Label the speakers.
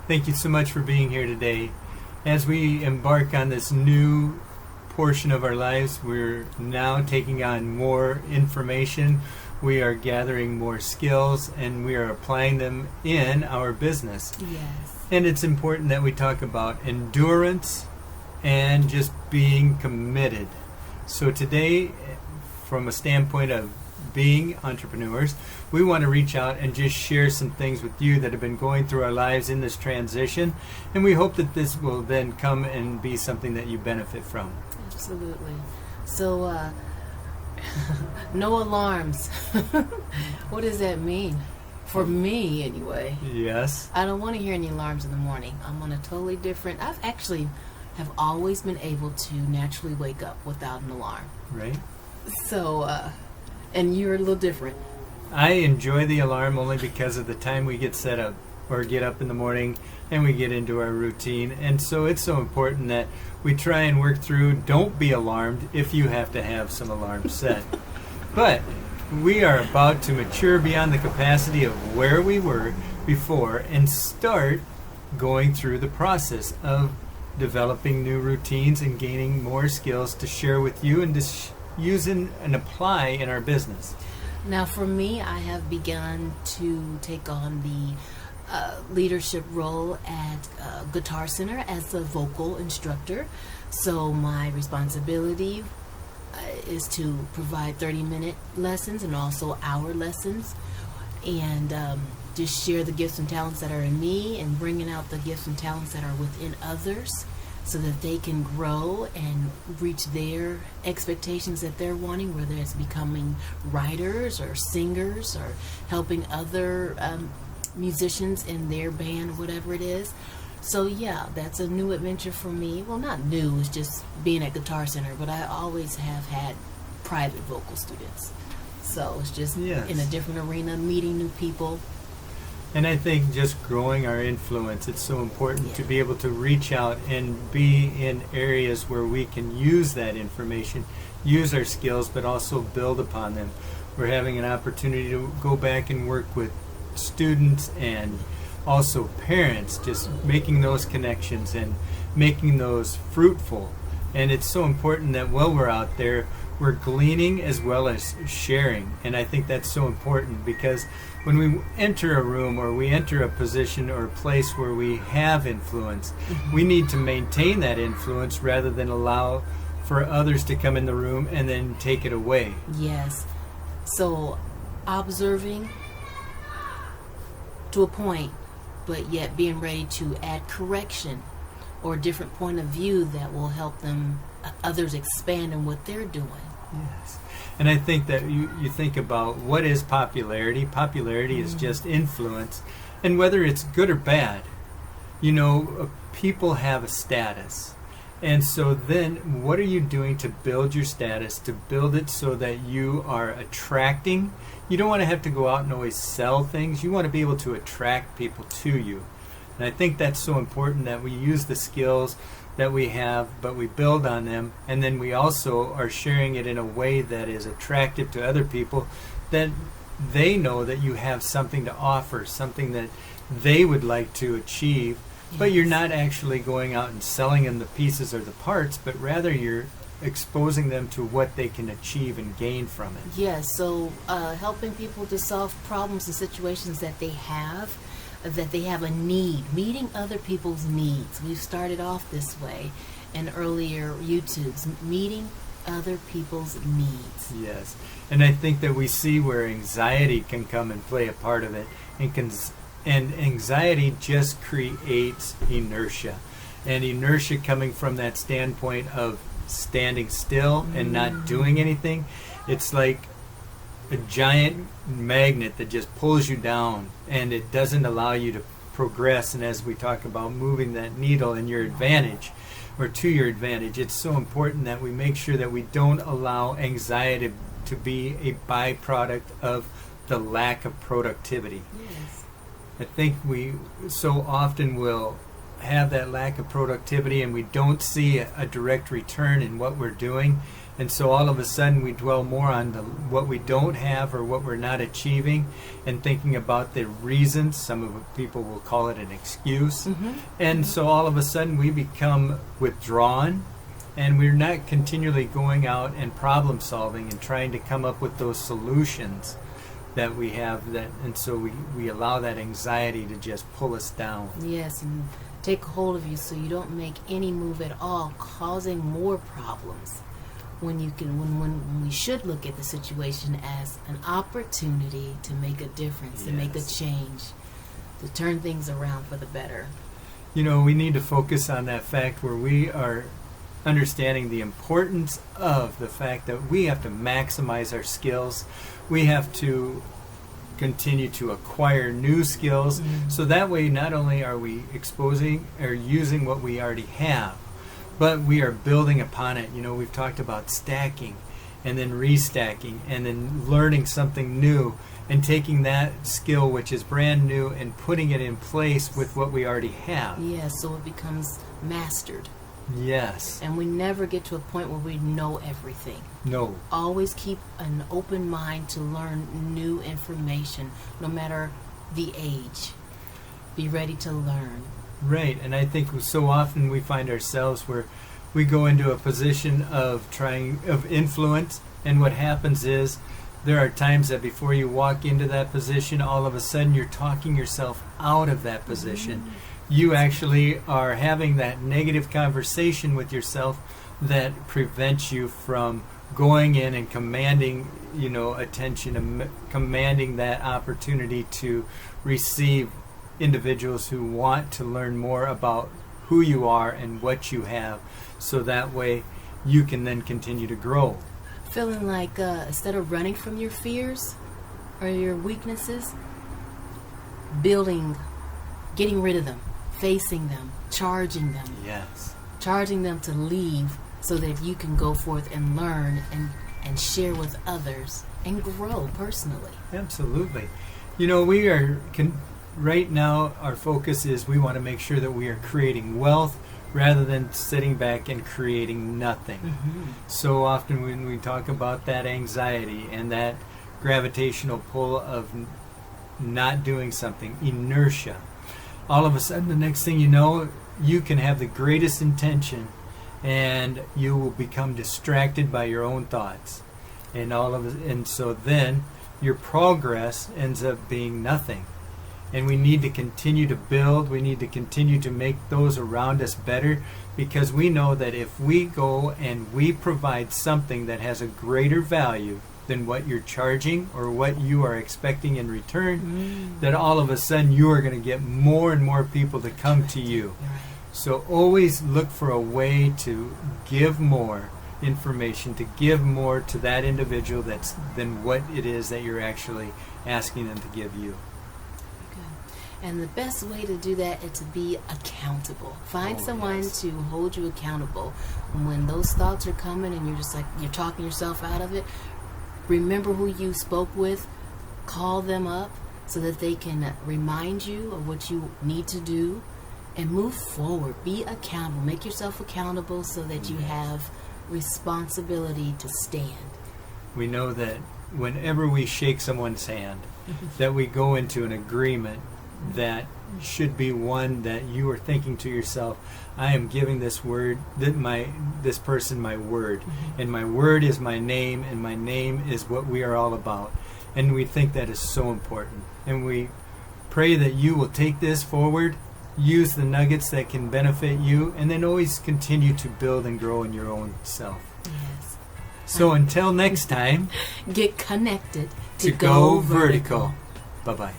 Speaker 1: Thank you so much for being here today. As we embark on this new portion of our lives, we're now taking on more information. We are gathering more skills, and we are applying them in our business.
Speaker 2: Yes.
Speaker 1: And it's important that we talk about endurance and just being committed. So today, from a standpoint of being entrepreneurs, we want to reach out and just share some things with you that have been going through our lives in this transition, and we hope that this will then come and be something that you benefit from.
Speaker 2: Absolutely. So, no alarms. What does that mean? For me, anyway.
Speaker 1: Yes.
Speaker 2: I don't want to hear any alarms in the morning. I'm on a totally different... I've actually have always been able to naturally wake up without an alarm.
Speaker 1: Right.
Speaker 2: So, and you're a little different.
Speaker 1: I enjoy the alarm only because of the time we get set up or get up in the morning and we get into our routine. And so it's so important that we try and work through. Don't be alarmed if you have to have some alarms set. But we are about to mature beyond the capacity of where we were before and start going through the process of developing new routines and gaining more skills to share with you and to use and apply in our business.
Speaker 2: Now, for me, I have begun to take on the leadership role at Guitar Center as a vocal instructor. So my responsibility is to provide 30-minute lessons and also hour lessons, and just share the gifts and talents that are in me and bringing out the gifts and talents that are within others so that they can grow and reach their expectations that they're wanting, whether it's becoming writers or singers or helping other musicians in their band, whatever it is. So yeah, that's a new adventure for me. Well, not new, it's just being at Guitar Center, but I always have had private vocal students. So it's just in a different arena, meeting new people.
Speaker 1: And I think just growing our influence, it's so important to be able to reach out and be in areas where we can use that information, use our skills, but also build upon them. We're having an opportunity to go back and work with students and also parents, just making those connections and making those fruitful. And it's so important that while we're out there, we're gleaning as well as sharing. And I think that's so important because when we enter a room or we enter a position or a place where we have influence, we need to maintain that influence rather than allow for others to come in the room and then take it away.
Speaker 2: Yes. So observing to a point, but yet being ready to add correction or a different point of view that will help them, others expand in what they're doing.
Speaker 1: Yes. And I think that you think about what is popularity. Popularity is just influence. And whether it's good or bad, people have a status. And so then what are you doing to build your status, to build it so that you are attracting? You don't want to have to go out and always sell things. You want to be able to attract people to you. And I think that's so important that we use the skills that we have, but we build on them, and then we also are sharing it in a way that is attractive to other people, that they know that you have something to offer, something that they would like to achieve, but you're not actually going out and selling them the pieces or the parts, but rather you're exposing them to what they can achieve and gain from it.
Speaker 2: Yes, so helping people to solve problems and situations that they have a need, meeting other people's needs. We've started off this way in earlier YouTubes, meeting other people's needs.
Speaker 1: Yes, and I think that we see where anxiety can come and play a part of it, and anxiety just creates inertia, and inertia coming from that standpoint of standing still and not doing anything. It's like a giant magnet that just pulls you down, and it doesn't allow you to progress. And as we talk about moving that needle in your advantage or to your advantage, it's so important that we make sure that we don't allow anxiety to be a byproduct of the lack of productivity.
Speaker 2: Yes.
Speaker 1: I think we so often will have that lack of productivity and we don't see a direct return in what we're doing, And so all of a sudden we dwell more on what we don't have or what we're not achieving, and thinking about the reasons. Some of the people will call it an excuse. And so all of a sudden we become withdrawn, and we're not continually going out and problem solving and trying to come up with those solutions that we have, and so we allow that anxiety to just pull us down.
Speaker 2: Yes, and take hold of you so you don't make any move at all, causing more problems. When we should look at the situation as an opportunity to make a difference, to make a change, to turn things around for the better.
Speaker 1: You know, we need to focus on that fact where we are understanding the importance of the fact that we have to maximize our skills. We have to continue to acquire new skills, so that way not only are we exposing or using what we already have, but we are building upon it. You know, we've talked about stacking and then restacking and then learning something new and taking that skill which is brand new and putting it in place with what we already have.
Speaker 2: Yes, so it becomes mastered.
Speaker 1: Yes.
Speaker 2: And we never get to a point where we know everything.
Speaker 1: No.
Speaker 2: Always keep an open mind to learn new information, no matter the age. Be ready to learn.
Speaker 1: Right, and I think so often we find ourselves where we go into a position of influence, and what happens is there are times that before you walk into that position, all of a sudden you're talking yourself out of that position. You actually are having that negative conversation with yourself that prevents you from going in and commanding, attention, and commanding that opportunity to receive individuals who want to learn more about who you are and what you have, so that way you can then continue to grow.
Speaker 2: Feeling like instead of running from your fears or your weaknesses, getting rid of them, facing them, charging them.
Speaker 1: Yes.
Speaker 2: Charging them to leave so that you can go forth and learn and share with others and grow personally.
Speaker 1: Absolutely. We are... Right now, our focus is we want to make sure that we are creating wealth rather than sitting back and creating nothing. So often when we talk about that anxiety and that gravitational pull of not doing something, inertia, all of a sudden the next thing you know, you can have the greatest intention and you will become distracted by your own thoughts. And so then your progress ends up being nothing. And we need to continue to build. We need to continue to make those around us better, because we know that if we go and we provide something that has a greater value than what you're charging or what you are expecting in return, that all of a sudden you are going to get more and more people to come to you. So always look for a way to give more information, to give more to that individual than what it is that you're actually asking them to give you.
Speaker 2: And the best way to do that is to be accountable. Find someone to hold you accountable. When those thoughts are coming and you're talking yourself out of it, remember who you spoke with, call them up so that they can remind you of what you need to do, and move forward. Be accountable. Make yourself accountable so that you have responsibility to stand.
Speaker 1: We know that whenever we shake someone's hand, that we go into an agreement that should be one that you are thinking to yourself, I am giving this person my word, and my word is my name, and my name is what we are all about. And we think that is so important. And we pray that you will take this forward, use the nuggets that can benefit you, and then always continue to build and grow in your own self.
Speaker 2: Yes.
Speaker 1: So until next time,
Speaker 2: get connected
Speaker 1: to go vertical. Bye-bye.